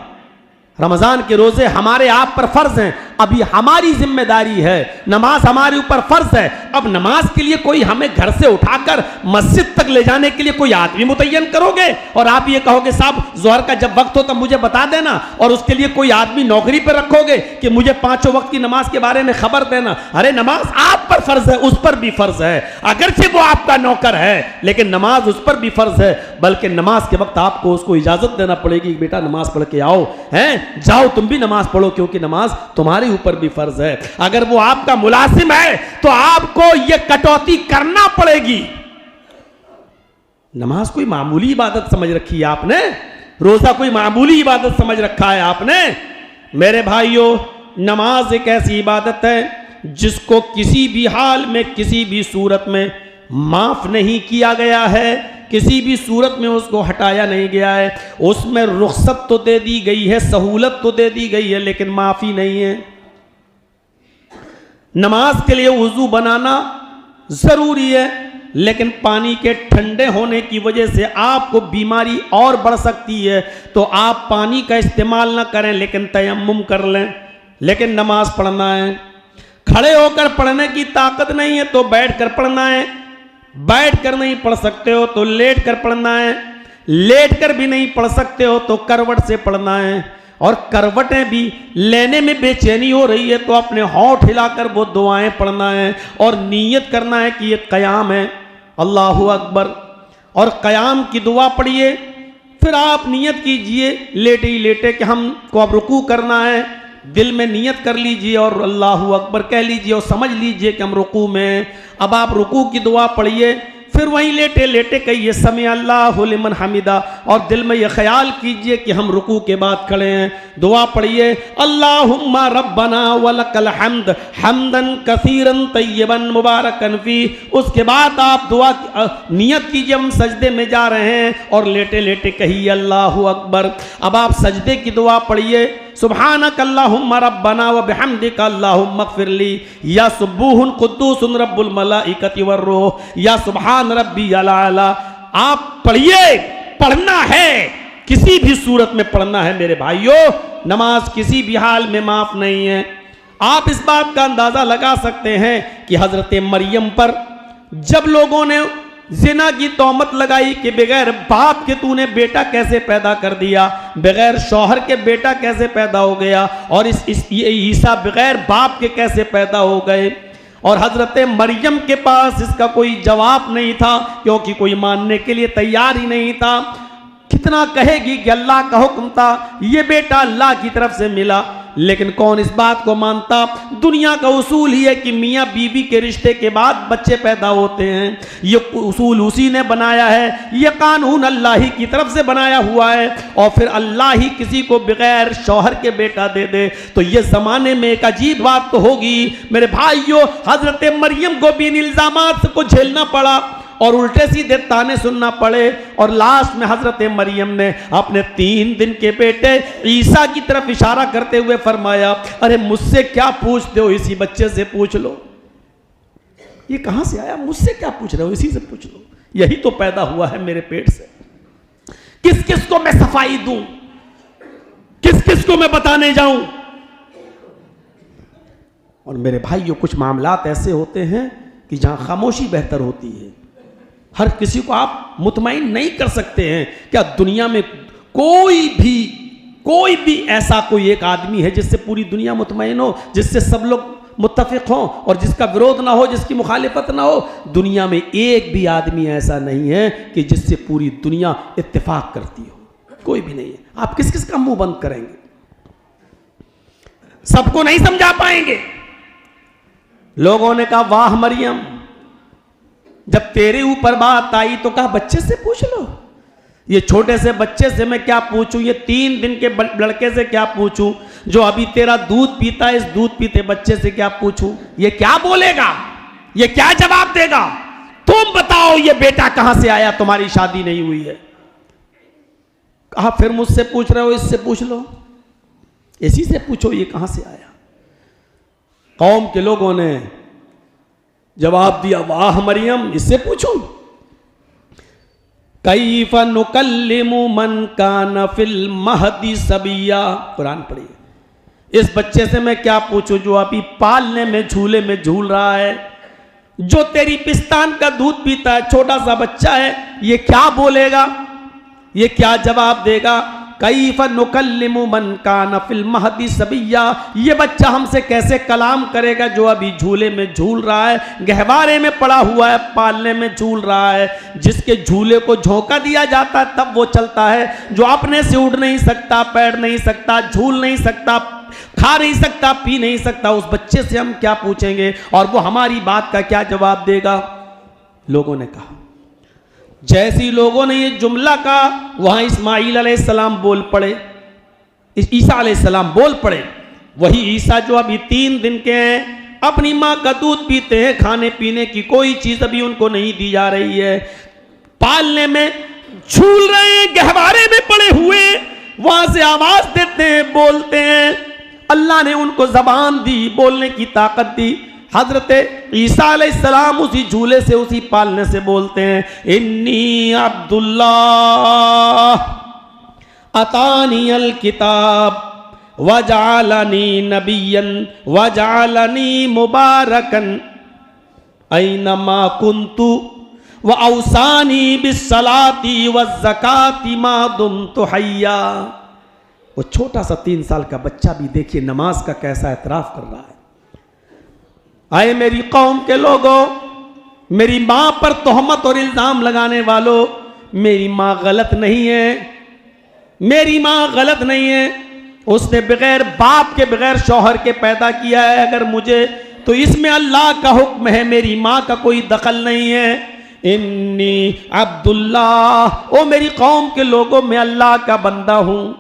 रमजान के रोजे हमारे आप पर फर्ज हैं, अभी हमारी जिम्मेदारी है, नमाज हमारे ऊपर फर्ज है। अब नमाज के लिए कोई हमें घर से उठाकर मस्जिद तक ले जाने के लिए कोई आदमी मुतय्यन करोगे और आप ये कहोगे साहब जोहर का जब वक्त हो तब मुझे बता देना, और उसके लिए कोई आदमी नौकरी पर रखोगे कि मुझे 5 वक्त की नमाज के बारे में खबर देना। अरे नमाज आप पर फर्ज है, उस पर भी फर्ज है, अगरचे वो आपका नौकर है लेकिन नमाज उस पर भी फर्ज है। बल्कि नमाज के वक्त आपको उसको इजाजत देना पड़ेगी, बेटा नमाज पढ़ के आओ, हैं जाओ तुम भी नमाज पढ़ो, क्योंकि नमाज तुम्हारे ऊपर भी फर्ज है। अगर वो आपका मुलाजिम है तो आपको ये कटौती करना पड़ेगी। नमाज कोई मामूली इबादत समझ रखी है आपने, रोजा कोई मामूली इबादत समझ रखा है आपने। मेरे भाइयों, नमाज एक ऐसी इबादत है जिसको किसी भी हाल में, किसी भी सूरत में माफ नहीं किया गया है, किसी भी सूरत में उसको हटाया नहीं गया है। उसमें रुख्सत तो दे दी गई है, सहूलत तो दे दी गई है, लेकिन माफी नहीं है। नमाज के लिए वुजू बनाना जरूरी है, लेकिन पानी के ठंडे होने की वजह से आपको बीमारी और बढ़ सकती है, तो आप पानी का इस्तेमाल ना करें लेकिन तयम्मुम कर लें। लेकिन नमाज पढ़ना है, खड़े होकर पढ़ने की ताकत नहीं है तो बैठ कर पढ़ना है, बैठ कर नहीं पढ़ सकते हो तो लेट कर पढ़ना है, लेट कर भी नहीं पढ़ सकते हो तो करवट से पढ़ना है, और करवटें भी लेने में बेचैनी हो रही है तो अपने होंठ हिलाकर वो दुआएं पढ़ना है, और नीयत करना है कि ये क़याम है, अल्लाहु अकबर, और क़याम की दुआ पढ़िए। फिर आप नियत कीजिए लेटे ही लेटे कि हमको अब रुकू करना है, दिल में नियत कर लीजिए और अल्लाहु अकबर कह लीजिए और समझ लीजिए कि हम रुकू में। अब आप रुकू की दुआ पढ़िए, फिर वहीं लेटे लेटे कहिए समी अल्लाहु लिमन हमिदा, और दिल में ये ख्याल कीजिए कि हम रुकू के बाद खड़े हैं। दुआ पढ़िए अल्लाहुम्मा रब्बना वलकल हम्द हम्दन कसीरन तय्यबन मुबारकन फी। उसके बाद आप दुआ नियत कीजिए हम सजदे में जा रहे हैं, और लेटे लेटे कहिए अल्लाहु अकबर। अब आप सजदे की दुआ पढ़िए सुब्हानक अल्लाहुम्मा रब्बना व बिहम्दिका अल्लाहुम्मा इग़फिरली, या सुब्बूहुन कुद्दूसुन रब्बुल मलाइकति वर्रूह, या सुब्हान रब्बी अला। आप पढ़िए, पढ़ना है, किसी भी सूरत में पढ़ना है मेरे भाइयों। नमाज किसी भी हाल में माफ नहीं है। आप इस बात का अंदाजा लगा सकते हैं कि हजरत मरियम पर जब लोगों ने जिना की तोहमत लगाई कि बगैर बाप के तूने बेटा कैसे पैदा कर दिया, बगैर शौहर के बेटा कैसे पैदा हो गया, और ये ईसा बगैर बाप के कैसे पैदा हो गए, और हजरत मरियम के पास इसका कोई जवाब नहीं था क्योंकि कोई मानने के लिए तैयार ही नहीं था। कितना कहेगी कि अल्लाह का हुक्म था, ये बेटा अल्लाह की तरफ से मिला, लेकिन कौन इस बात को मानता। दुनिया का उसूल ही है कि मियाँ बीवी के रिश्ते के बाद बच्चे पैदा होते हैं, ये उसूल उसी ने बनाया है, ये कानून अल्लाह ही की तरफ से बनाया हुआ है, और फिर अल्लाह ही किसी को बगैर शौहर के बेटा दे दे तो ये ज़माने में एक अजीब बात तो होगी। मेरे भाइयों, हजरत मरियम को भी इन इल्ज़ामात को झेलना पड़ा और उल्टे सीधे ताने सुनना पड़े, और लास्ट में हजरत मरियम ने अपने 3 दिन के बेटे ईसा की तरफ इशारा करते हुए फरमाया, अरे मुझसे क्या पूछते हो, इसी बच्चे से पूछ लो। ये कहां से आया, मुझसे क्या पूछ रहे हो, इसी से पूछ लो, यही तो पैदा हुआ है मेरे पेट से। किस किस को मैं सफाई दूं, किस किस को मैं बताने जाऊं। और मेरे भाइयों, कुछ मामलात ऐसे होते हैं कि जहां खामोशी बेहतर होती है। हर किसी को आप मुतमईन नहीं कर सकते हैं। क्या दुनिया में कोई भी ऐसा कोई एक आदमी है जिससे पूरी दुनिया मुतमईन हो, जिससे सब लोग मुत्तफिक हों और जिसका विरोध ना हो, जिसकी मुखालिफत ना हो? दुनिया में एक भी आदमी ऐसा नहीं है कि जिससे पूरी दुनिया इत्तेफाक करती हो, कोई भी नहीं है। आप किस किस का मुंह बंद करेंगे? सबको नहीं समझा पाएंगे। लोगों ने कहा वाह मरियम, जब तेरे ऊपर बात आई तो कहा बच्चे से पूछ लो। ये छोटे से बच्चे से मैं क्या पूछूं, ये 3 दिन के लड़के से क्या पूछूं, जो अभी तेरा दूध पीता है, इस दूध पीते बच्चे से क्या पूछूं? ये क्या बोलेगा, ये क्या जवाब देगा? तुम बताओ ये बेटा कहां से आया, तुम्हारी शादी नहीं हुई है। कहा फिर मुझसे पूछ रहे हो, इससे पूछ लो, इसी से पूछो ये कहां से आया। कौम के लोगों ने जवाब दिया वाह मरियम, इससे पूछो। कैफ नुकल्लिमु मन कान फिल महदी सबिया, कुरान पढ़िए। इस बच्चे से मैं क्या पूछूं जो अभी पालने में झूले में झूल रहा है, जो तेरी पिस्तान का दूध पीता है, छोटा सा बच्चा है, ये क्या बोलेगा, ये क्या जवाब देगा? कैफ नुकल्लिमु मन कान फिल महदी सबिया, ये बच्चा हमसे कैसे कलाम करेगा जो अभी झूले में झूल रहा है, गहवारे में पड़ा हुआ है, पालने में झूल रहा है, जिसके झूले को झोंका दिया जाता है तब वो चलता है, जो अपने से उड़ नहीं सकता, पैर नहीं सकता, झूल नहीं सकता, खा नहीं सकता, पी नहीं सकता, उस बच्चे से हम क्या पूछेंगे और वो हमारी बात का क्या जवाब देगा? लोगों ने कहा। जैसी लोगों ने ये जुमला कहा, वहां इस्माईल अलैहिस्सलाम बोल पड़े, ईसा अलैहिस्सलाम बोल पड़े। वही ईसा जो अभी 3 दिन के हैं, अपनी माँ का दूध पीते हैं, खाने पीने की कोई चीज अभी उनको नहीं दी जा रही है, पालने में झूल रहे हैं, गहवारे में पड़े हुए, वहां से आवाज देते हैं, बोलते हैं। अल्लाह ने उनको जबान दी, बोलने की ताकत दी। हजरत ईसा अलैहिस्सलाम उसी झूले से, उसी पालने से बोलते हैं, इन्नी अब्दुल्लाह अतानी अल किताब वजालनी नबियन वजालनी मुबारकन ऐनमा कुन्तु व औसानी बिस्सलाती व ज़काती मा दुम्तु हय्या। वो छोटा सा 3 साल का बच्चा भी देखिए नमाज का कैसा एतराफ कर रहा है। आए मेरी कौम के लोगों, मेरी मां पर तोहमत और इल्जाम लगाने वालों, मेरी मां गलत नहीं है, मेरी मां गलत नहीं है। उसने बगैर बाप के, बगैर शौहर के पैदा किया है। अगर मुझे तो इसमें अल्लाह का हुक्म है, मेरी मां का कोई दखल नहीं है। इन्नी अब्दुल्लाह, ओ मेरी कौम के लोगों, मैं अल्लाह का बंदा हूं।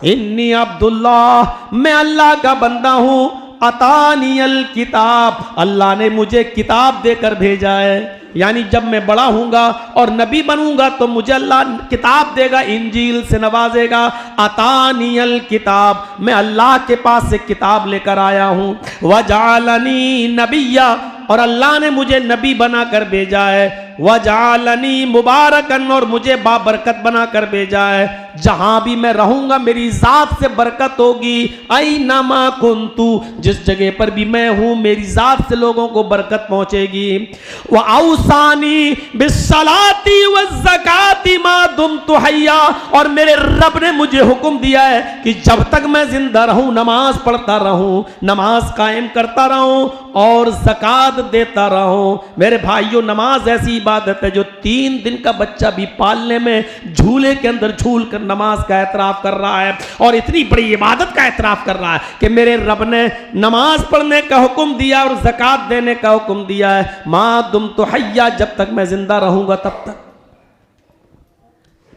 इन्नी अब्दुल्लाह, मैं अल्लाह का बंदा हूं। अतानियल किताब, अल्लाह ने मुझे किताब देकर भेजा है। यानी जब मैं बड़ा हूंगा और नबी बनूंगा तो मुझे अल्लाह किताब देगा, इंजील से नवाजेगा। अतानियल किताब, मैं अल्लाह के पास से किताब लेकर आया हूं। वजालनी नबिया, और अल्लाह ने मुझे नबी बनाकर भेजा है। वजालनी मुबारकन, और मुझे बाबरकत बनाकर भेजा है। जहां भी मैं रहूंगा मेरी जात से बरकत होगी। ऐनमा कुन्तु, जिस जगह पर भी मैं हूं मेरी जात से लोगों को बरकत पहुंचेगी। व औसानी बिस्सलाती व ज़काती मा दुम्तु हय्या, और मेरे रब ने मुझे हुक्म दिया है कि जब तक मैं जिंदा रहूं नमाज पढ़ता रहूं, नमाज कायम करता रहूं और ज़कात देता रहूं। मेरे भाइयों, नमाज ऐसी इबादत है जो 3 दिन का बच्चा भी पालने में झूले के अंदर झूल कर नमाज का एतराफ कर रहा है, और इतनी बड़ी इबादत का एतराफ कर रहा है कि मेरे रब ने नमाज पढ़ने का हुक्म दिया और ज़कात देने का हुक्म दिया है। मा दुम्तु हय्या, जब तक मैं जिंदा रहूंगा तब तक,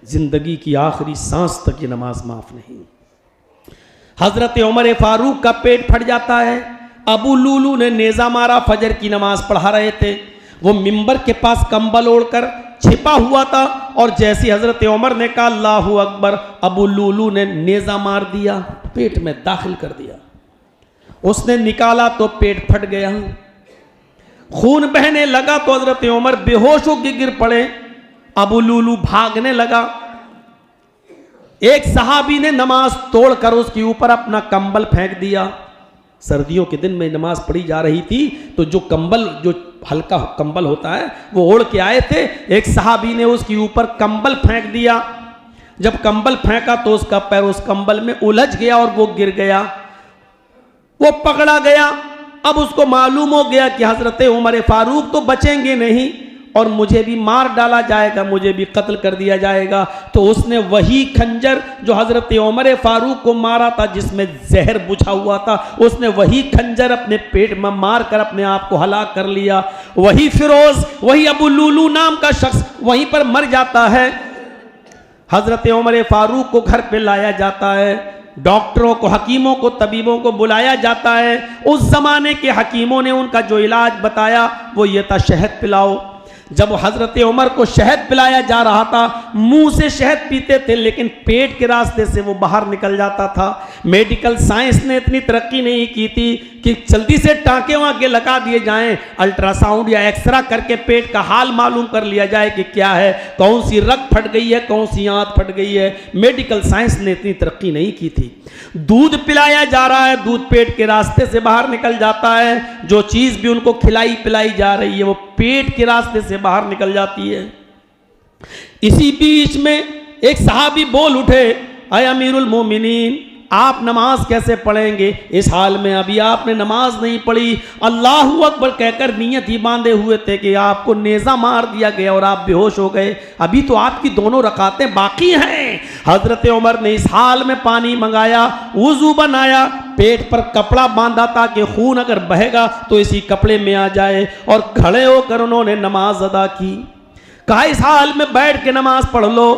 जिंदगी की आखिरी सांस तक ये नमाज माफ नहीं। हजरत उमर फारूक का पेट फट जाता है। अबू लूलू ने नेजा मारा, फजर की नमाज पढ़ा रहे थे, वो मिंबर के पास कंबल ओढ़कर छिपा हुआ था, और जैसी हजरत उमर ने कहा अल्लाहु अकबर, अबू लूलू ने नेजा मार दिया, पेट में दाखिल कर दिया। उसने निकाला तो पेट फट गया, खून बहने लगा तो हजरत उमर बेहोश होकर गिर पड़े। अबू लूलू भागने लगा। एक सहाबी ने नमाज तोड़कर उसके ऊपर अपना कंबल फेंक दिया। सर्दियों के दिन में नमाज पढ़ी जा रही थी, तो जो कंबल, जो हल्का कंबल होता है वो ओढ़ के आए थे। एक सहाबी ने उसके ऊपर कंबल फेंक दिया। जब कंबल फेंका तो उसका पैर उस कंबल में उलझ गया और वो गिर गया, वो पकड़ा गया। अब उसको मालूम हो गया कि हजरत उमर फारूक तो बचेंगे नहीं और मुझे भी मार डाला जाएगा, मुझे भी कत्ल कर दिया जाएगा। तो उसने वही खंजर जो हजरत उमर फारूक को मारा था, जिसमें जहर बुझा हुआ था, उसने वही खंजर अपने पेट में मार कर अपने आप को हलाक कर लिया। वही फिरोज, वही अबू लुलू नाम का शख्स वहीं पर मर जाता है। हजरत उमर फारूक को घर पे लाया जाता है, डॉक्टरों को, हकीमों को, तबीबों को बुलाया जाता है। उस जमाने के हकीमों ने उनका जो इलाज बताया वो ये था, शहद पिलाओ। जब हजरत उमर को शहद पिलाया जा रहा था, मुंह से शहद पीते थे लेकिन पेट के रास्ते से वो बाहर निकल जाता था। मेडिकल साइंस ने इतनी तरक्की नहीं की थी कि जल्दी से टाँके वाँके लगा दिए जाएं, अल्ट्रासाउंड या एक्सरा करके पेट का हाल मालूम कर लिया जाए कि क्या है, कौन सी रग फट गई है, कौन सी आंत फट गई है। मेडिकल साइंस ने इतनी तरक्की नहीं की थी। दूध पिलाया जा रहा है, दूध पेट के रास्ते से बाहर निकल जाता है। जो चीज़ भी उनको खिलाई पिलाई जा रही है वो पेट के रास्ते से बाहर निकल जाती है। इसी बीच में एक सहाबी बोल उठे, अय अमीरुल मोमिनीन, आप नमाज कैसे पढ़ेंगे? इस हाल में अभी आपने नमाज नहीं पढ़ी। अल्लाहू अकबर कहकर नियत ही बांधे हुए थे कि आपको नेज़ा मार दिया गया और आप बेहोश हो गए, अभी तो आपकी दोनों रकातें बाकी हैं। हजरत उमर ने इस हाल में पानी मंगाया, वुजू बनाया, पेट पर कपड़ा बांधा ताकि खून अगर बहेगा तो इसी कपड़े में आ जाए, और खड़े होकर उन्होंने नमाज अदा की। कहा इस हाल में बैठ के नमाज पढ़ लो,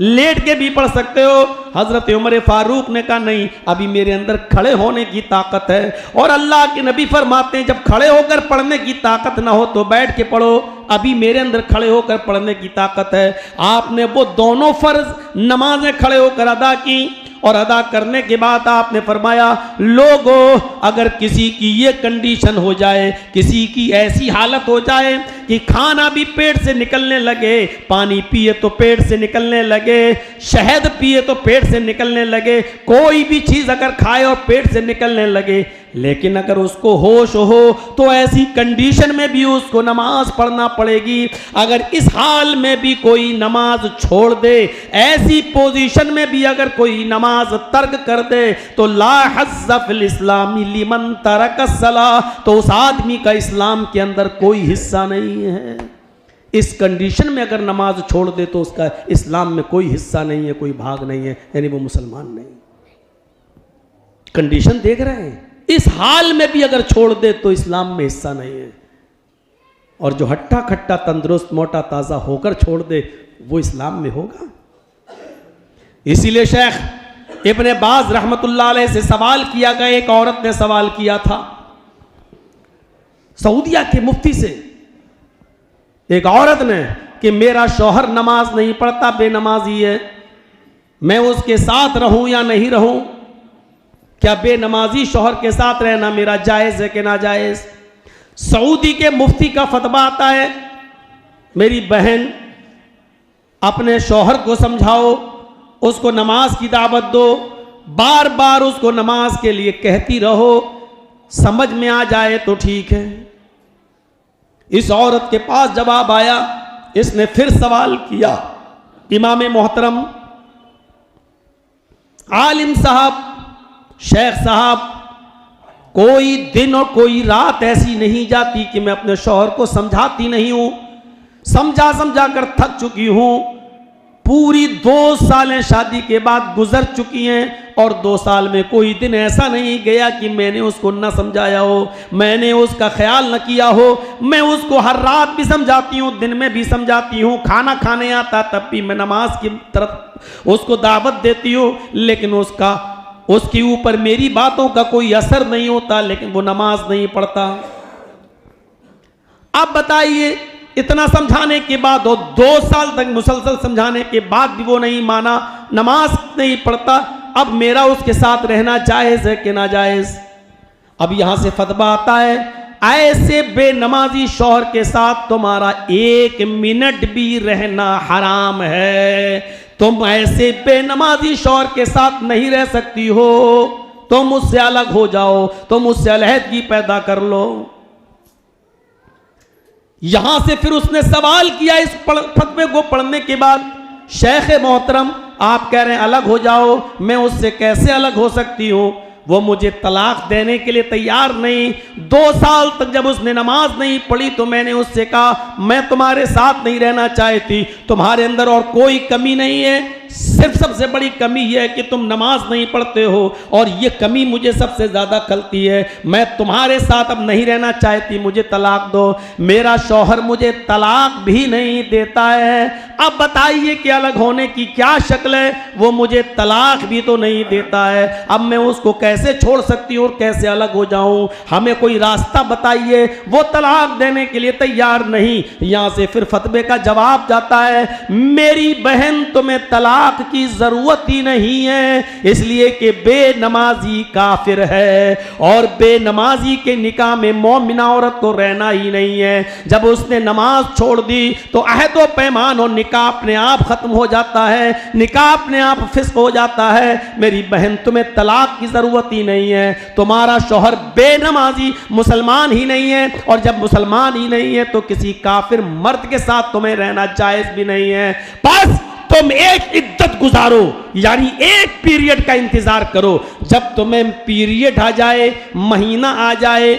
लेट के भी पढ़ सकते हो। हजरत उमर फारूक ने कहा नहीं, अभी मेरे अंदर खड़े होने की ताकत है। और अल्लाह के नबी फरमाते हैं जब खड़े होकर पढ़ने की ताकत ना हो तो बैठ के पढ़ो, अभी मेरे अंदर खड़े होकर पढ़ने की ताकत है। आपने वो दोनों फर्ज नमाजें खड़े होकर अदा की, और अदा करने के बाद आपने फरमाया, लोगों अगर किसी की ये कंडीशन हो जाए, किसी की ऐसी हालत हो जाए कि खाना भी पेट से निकलने लगे, पानी पिए तो पेट से निकलने लगे, शहद पिए तो पेट से निकलने लगे, कोई भी चीज़ अगर खाए और पेट से निकलने लगे, लेकिन अगर उसको होश हो तो ऐसी कंडीशन में भी उसको नमाज पढ़ना पड़ेगी। अगर इस हाल में भी कोई नमाज छोड़ दे, ऐसी पोजीशन में भी अगर कोई नमाज तर्क कर दे, तो ला हज़्ज़ फिल इस्लामी लिमन तरक सलाह, तो उस आदमी का इस्लाम के अंदर कोई हिस्सा नहीं है। इस कंडीशन में अगर नमाज छोड़ दे तो उसका इस्लाम में कोई हिस्सा नहीं है, कोई भाग नहीं है, यानी वो मुसलमान नहीं। कंडीशन देख रहे हैं, इस हाल में भी अगर छोड़ दे तो इस्लाम में हिस्सा नहीं है। और जो हट्टा खट्टा तंदुरुस्त मोटा ताज़ा होकर छोड़ दे वो इस्लाम में होगा। इसीलिए शेख इब्ने बाज रहमतुल्लाह अलैह से सवाल किया गया, एक औरत ने सवाल किया था सऊदिया के मुफ्ती से, एक औरत ने, कि मेरा शौहर नमाज नहीं पढ़ता, बेनमाजी है, मैं उसके साथ रहूं या नहीं रहूं? क्या बेनमाजी शौहर के साथ रहना मेरा जायज़ है कि नाजायज़? सऊदी के मुफ्ती का फतवा आता है, मेरी बहन अपने शौहर को समझाओ, उसको नमाज की दावत दो, बार बार उसको नमाज के लिए कहती रहो, समझ में आ जाए तो ठीक है। इस औरत के पास जवाब आया, इसने फिर सवाल किया, इमाम मोहतरम, आलिम साहब, शेख साहब, कोई दिन और कोई रात ऐसी नहीं जाती कि मैं अपने शौहर को समझाती नहीं हूं, समझा समझा कर थक चुकी हूं। पूरी 2 सालें शादी के बाद गुजर चुकी हैं और 2 साल में कोई दिन ऐसा नहीं गया कि मैंने उसको न समझाया हो, मैंने उसका ख्याल न किया हो। मैं उसको हर रात भी समझाती हूँ, दिन में भी समझाती हूँ, खाना खाने आता तब भी मैं नमाज की तरफ उसको दावत देती हूँ, लेकिन उसके ऊपर मेरी बातों का कोई असर नहीं होता, लेकिन वो नमाज नहीं पढ़ता। अब बताइए, इतना समझाने के बाद और 2 साल तक मुसलसल समझाने के बाद भी वो नहीं माना, नमाज नहीं पढ़ता, अब मेरा उसके साथ रहना जायज़ है कि नाजायज़? अब यहां से फतवा आता है, ऐसे बेनमाजी शौहर के साथ तुम्हारा 1 मिनट भी रहना हराम है। तुम ऐसे बेनमाजी शौहर के साथ नहीं रह सकती हो। तुम मुझसे अलग हो जाओ, तुम मुझसे अलहदगी पैदा कर लो। यहां से फिर उसने सवाल किया इस फतवे को पढ़ने के बाद, शेख मोहतरम आप कह रहे हैं अलग हो जाओ, मैं उससे कैसे अलग हो सकती हूं? वो मुझे तलाक देने के लिए तैयार नहीं। 2 साल तक जब उसने नमाज नहीं पढ़ी तो मैंने उससे कहा मैं तुम्हारे साथ नहीं रहना चाहती, तुम्हारे अंदर और कोई कमी नहीं है, सिर्फ सबसे बड़ी कमी यह है कि तुम नमाज नहीं पढ़ते हो, और ये कमी मुझे सबसे ज़्यादा खलती है। मैं तुम्हारे साथ अब नहीं रहना चाहती, मुझे तलाक दो। मेरा शौहर मुझे तलाक भी नहीं देता है। अब बताइए कि अलग होने की क्या शक्ल है? वो मुझे तलाक भी तो नहीं देता है। अब मैं उसको कैसे छोड़ सकती हूँ और कैसे अलग हो जाऊँ? हमें कोई रास्ता बताइए। वो तलाक देने के लिए तैयार नहीं। यहाँ से फिर फतवे का जवाब जाता है, मेरी बहन तुम्हें तलाक की जरूरत ही नहीं है, इसलिए कि बेनमाजी काफिर है और बेनमाजी के निकाह में मोमिना औरत को रहना ही नहीं है। जब उसने नमाज छोड़ दी तो अहद व पैमान और निकाह अपने आप खत्म हो जाता है, निकाह अपने आप फिस्क हो जाता है। मेरी बहन तुम्हें तलाक की जरूरत ही नहीं है, तुम्हारा शौहर बेनमाजी मुसलमान ही नहीं है, और जब मुसलमान ही नहीं है तो किसी काफिर मर्द के साथ तुम्हें रहना जायज भी नहीं है। बस तुम एक इद्दत गुजारो, यानी एक पीरियड का इंतजार करो। जब तुम्हें पीरियड आ जाए, महीना आ जाए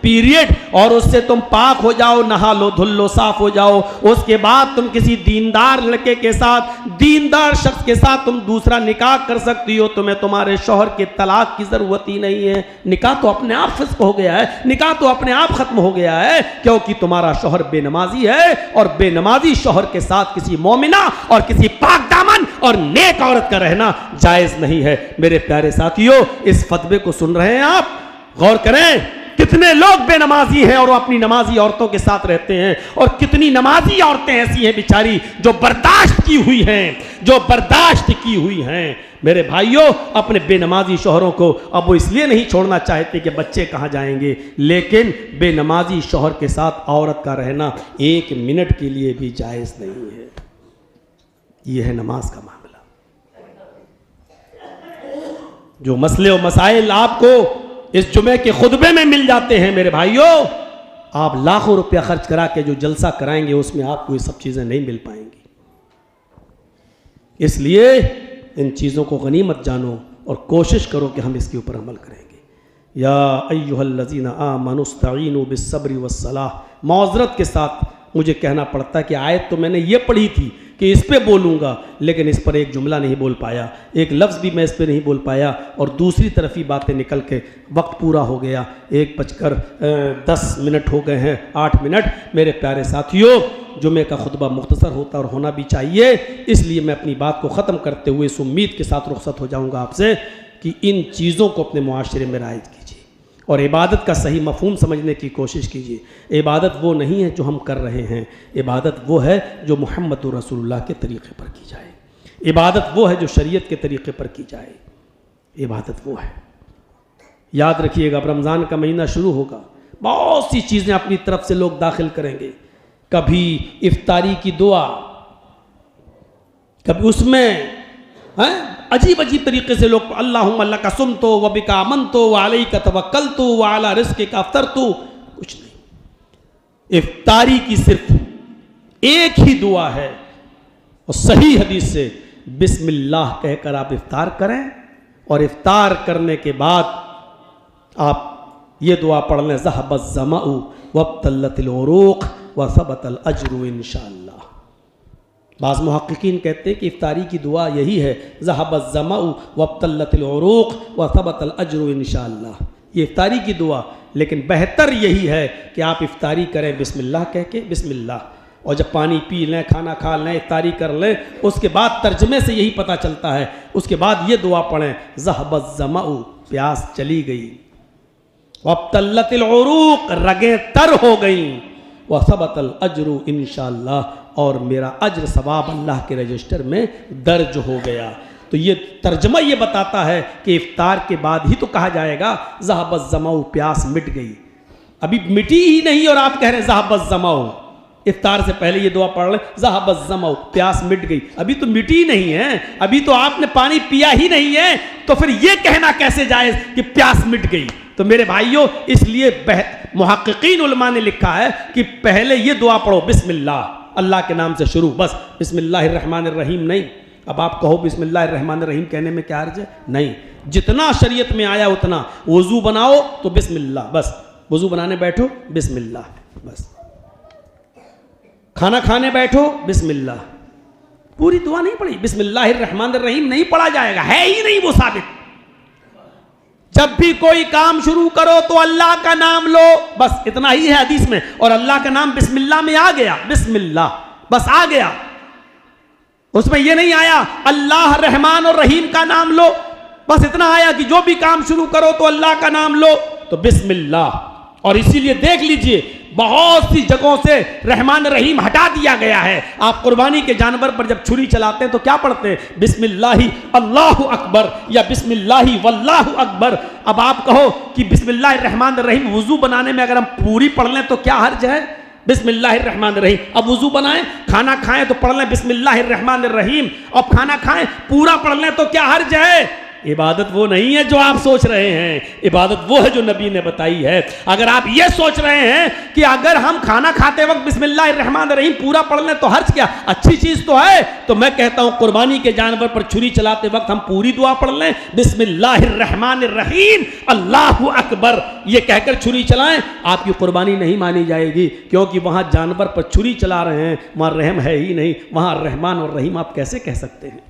पीरियड, और उससे तुम पाक हो जाओ, नहा लो धुल लो साफ हो जाओ, उसके बाद तुम किसी दीनदार लड़के के साथ, दीनदार शख्स के साथ तुम दूसरा निकाह कर सकती हो। तुम्हें तुम्हारे शौहर के तलाक की जरूरत ही नहीं है। निकाह तो अपने आप फिस्क हो गया है, निकाह तो अपने आप खत्म हो गया है, क्योंकि तुम्हारा शौहर बेनमाजी है, और बेनमाजी शौहर के साथ किसी मोमिना और किसी पाक दामन और नेक औरत का रहना जायज नहीं है। मेरे प्यारे साथियों, इस फतवे को सुन रहे हैं आप, गौर करें। कितने लोग बेनमाजी हैं और वो अपनी नमाजी औरतों के साथ रहते हैं, और कितनी नमाजी औरतें ऐसी हैं बेचारी जो बर्दाश्त की हुई हैं, जो बर्दाश्त की हुई हैं। मेरे भाइयों, अपने बेनमाजी शौहरों को अब वो इसलिए नहीं छोड़ना चाहते कि बच्चे कहाँ जाएंगे, लेकिन बेनमाजी शौहर के साथ औरत का रहना 1 मिनट के लिए भी जायज़ नहीं है। ये है नमाज का मामला। जो मसले और मसाइल आपको इस जुमे के खुतबे में मिल जाते हैं मेरे भाइयों, आप लाखों रुपया खर्च करा के जो जलसा कराएंगे उसमें आपको ये सब चीज़ें नहीं मिल पाएंगी। इसलिए इन चीज़ों को गनीमत जानो और कोशिश करो कि हम इसके ऊपर अमल करेंगे। या अय्युहल्लज़ीना आमनुस्तईनु बिस्सब्रि वस्सलाह। मौज़रत के साथ मुझे कहना पड़ता है कि आयत तो मैंने ये पढ़ी थी कि इस पे बोलूँगा, लेकिन इस पर एक जुमला नहीं बोल पाया, एक लफ्ज़ भी मैं इस पे नहीं बोल पाया, और दूसरी तरफ ही बातें निकल के वक्त पूरा हो गया। 1:10 हो गए हैं, 8 मिनट। मेरे प्यारे साथियों, जुमे का खुतबा मुख्तसर होता और होना भी चाहिए, इसलिए मैं अपनी बात को ख़त्म करते हुए इस उम्मीद के साथ रुखसत हो जाऊँगा आपसे कि इन चीज़ों को अपने मुआशरे में राइज कीजिए और इबादत का सही मफहूम समझने की कोशिश कीजिए। इबादत वो नहीं है जो हम कर रहे हैं, इबादत वो है जो मुहम्मदुर रसूलुल्लाह के तरीक़े पर की जाए, इबादत वो है जो शरीयत के तरीक़े पर की जाए, इबादत वो है। याद रखिएगा, अब रमज़ान का महीना शुरू होगा, बहुत सी चीज़ें अपनी तरफ से लोग दाखिल करेंगे। कभी इफ्तारी की दुआ, कभी उसमें अजीब अजीब तरीके से लोग अल्लाहुम्मा लका सुमतो व बिका अमनतो व अलैका तवक्कलतु व अला रिज़्क़िका अफ़्तरतु। कुछ नहीं, इफ्तारी की सिर्फ एक ही दुआ है, और सही हदीस से बिस्मिल्लाह कहकर आप इफ्तार करें, और इफ्तार करने के बाद आप ये दुआ पढ़ लें, ज़हबज़ ज़मअउ वब्तल्लतिल उरूक़ व सबतल अज्रु इंशाअल्लाह। बाज़ मुहक्किकीन कहते हैं कि इफ्तारी की दुआ यही है, ज़हबज़ ज़मअउ वब्तल्लतिल उरूक़ व सबतल अज्रु इंशाअल्लाह। ये इफ्तारी की दुआ, लेकिन बेहतर यही है कि आप इफ्तारी करें बिस्मिल्लाह कह के, बिस्मिल्लाह, और जब पानी पी लें, खाना खा लें, इफ्तारी कर लें, उसके बाद तर्जमे से यही पता चलता है, उसके बाद ये दुआ पढ़ें, ज़हबज़ ज़मअउ, प्यास चली गई, वब्तल्लतिल उरूक़, रगें तर हो गई, व सबतल अज्रु इंशाअल्लाह, और मेरा अज्र सवाब अल्लाह के रजिस्टर में दर्ज हो गया। तो ये तर्जमा ये बताता है कि इफ्तार के बाद ही तो कहा जाएगा ज़हबज़ ज़मअउ, प्यास मिट गई। अभी मिटी ही नहीं और आप कह रहे हैं ज़हबज़ ज़मअउ। इफ्तार से पहले ये दुआ पढ़ लें, ज़हबज़्ज़मउ, प्यास मिट गई। अभी तो मिटी नहीं है, अभी तो आपने पानी पिया ही नहीं है, तो फिर ये कहना कैसे जाए कि प्यास मिट गई। तो मेरे भाइयों, इसलिए मुहक्किकीन उलमा ने लिखा है कि पहले ये दुआ पढ़ो, बिस्मिल्लाह, अल्लाह के नाम से शुरू, बस बिस्मिल्लाहिर्रहमानिर्रहीम नहीं। अब आप कहो बिस्मिल्लाहिर्रहमानिर्रहीम कहने में क्या अर्ज है? नहीं, जितना शरीयत में आया उतना। वज़ू बनाओ तो बिस्मिल्लाह, बस। वज़ू बनाने बैठो बिस्मिल्लाह, बस। खाना खाने बैठो बिस्मिल्लाह। पूरी दुआ नहीं पढ़ी, बिस्मिल्लाहिर्रहमानिर्रहीम नहीं पढ़ा जाएगा, है ही नहीं वो साबित। जब भी कोई काम शुरू करो तो अल्लाह का नाम लो, बस इतना ही है हदीस में। और अल्लाह का नाम बिस्मिल्लाह में आ गया, बिस्मिल्लाह बस आ गया। उसमें यह नहीं आया अल्लाह रहमान और रहीम का नाम लो, बस इतना आया कि जो भी काम शुरू करो तो अल्लाह का नाम लो, तो बिस्मिल्लाह। और इसीलिए देख लीजिए बहुत सी जगहों से रहमान रहीम हटा दिया गया है। आप कुर्बानी के जानवर पर जब छुरी चलाते हैं तो क्या पढ़ते हैं? बिस्मिल्लाही अल्लाहु अकबर या बिस्मिल्लाही वल्लाहु अकबर। अब आप कहो कि बिस्मिल्लाहिर्रहमानिर्रहीम वुजू बनाने में अगर हम पूरी पढ़ लें तो क्या हर्ज है? बिस्मिल्लाहिर्रहमानिर्रहीम। अब वुजू बनाएं, खाना खाएं तो पढ़ लें बिस्मिल्लाहिर्रहमानिर्रहीम। अब खाना खाएं पूरा पढ़ लें तो क्या हर्ज है? इबादत वो नहीं है जो आप सोच रहे हैं, इबादत वो है जो नबी ने बताई है। अगर आप ये सोच रहे हैं कि अगर हम खाना खाते वक्त बिस्मिल्लाहिर्रहमानिर्रहीम पूरा पढ़ लें तो हर्ज क्या, अच्छी चीज तो है, तो मैं कहता हूं कुर्बानी के जानवर पर छुरी चलाते वक्त हम पूरी दुआ पढ़ लें, बिस्मिल्लाहिर्रहमानिर्रहीम अल्लाहु अकबर ये कहकर छुरी चलाएं। आपकी कुर्बानी नहीं मानी जाएगी, क्योंकि वहां जानवर पर छुरी चला रहे हैं, वहां रहम है ही नहीं। वहां रहमान और रहीम आप कैसे कह सकते हैं?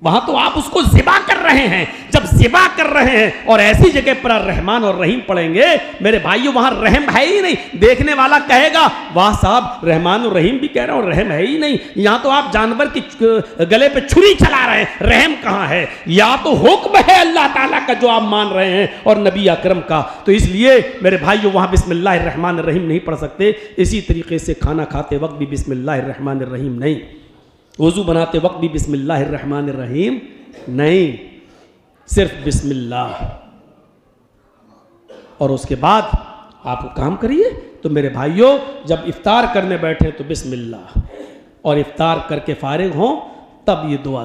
वहां तो आप उसको ज़िबा कर रहे हैं। जब ज़िबा कर रहे हैं और ऐसी जगह पर रहमान और रहीम पढ़ेंगे, मेरे भाइयों वहां रहम है ही नहीं। देखने वाला कहेगा वाह साहब, रहमान और रहीम भी कह रहे हो, रहम है ही नहीं। यहां तो आप जानवर की गले पे छुरी चला रहे हैं, रहम कहां है? या तो हुक्म है अल्लाह ताला का जो आप मान रहे हैं और नबी अकरम का। तो इसलिए मेरे भाइयों वहां बिस्मिल्लाहिर्रहमानिर्रहीम नहीं पढ़ सकते। इसी तरीके से खाना खाते वक्त भी बिस्मिल्लाहिर्रहमानिर्रहीम नहीं, वज़ू बनाते वक्त भी बिस्मिल्लाहिर्रहमानिर्रहीम नहीं, सिर्फ बिस्मिल्लाह। और उसके बाद आप काम करिए। तो मेरे भाइयों, जब इफ्तार करने बैठे तो बिस्मिल्लाह, और इफ्तार करके फारिग हों तब ये दुआ।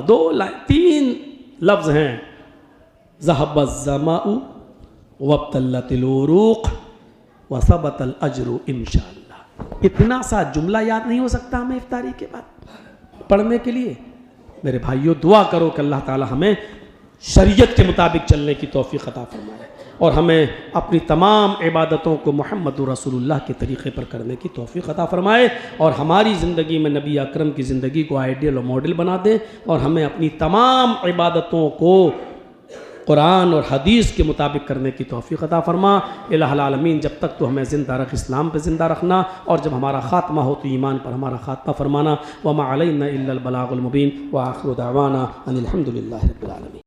3 लफ्ज़ हैं, ज़हबज़्ज़माउ वब्तल्लतिल उरूक़ वसबतल अज्रु इंशाअल्लाह। इतना सा जुमला याद नहीं हो सकता हमें इफ्तारी के बाद पढ़ने के लिए? मेरे भाइयों, दुआ करो कि अल्लाह ताला हमें शरीयत के मुताबिक चलने की तौफीक अता फरमाए और हमें अपनी तमाम इबादतों को मुहम्मद रसूलुल्लाह के तरीक़े पर करने की तौफीक अता फरमाए और हमारी ज़िंदगी में नबी अकरम की ज़िंदगी को आइडियल और मॉडल बना दे और हमें अपनी तमाम इबादतों को कुरान और हदीस के मुताबिक करने की तौफीक अता फरमा। इलाहुल आलमीन, जब तक तो हमें ज़िंदा रख, इस्लाम पे ज़िंदा रखना, और जब हमारा ख़ात्मा हो तो ईमान पर हमारा ख़ात्मा फरमाना। व मा अलैना इल्लल बलागुल मुबीन व आखिरु दावाना अनिल हम्दुलिल्लाहि रब्बिल आलमीन।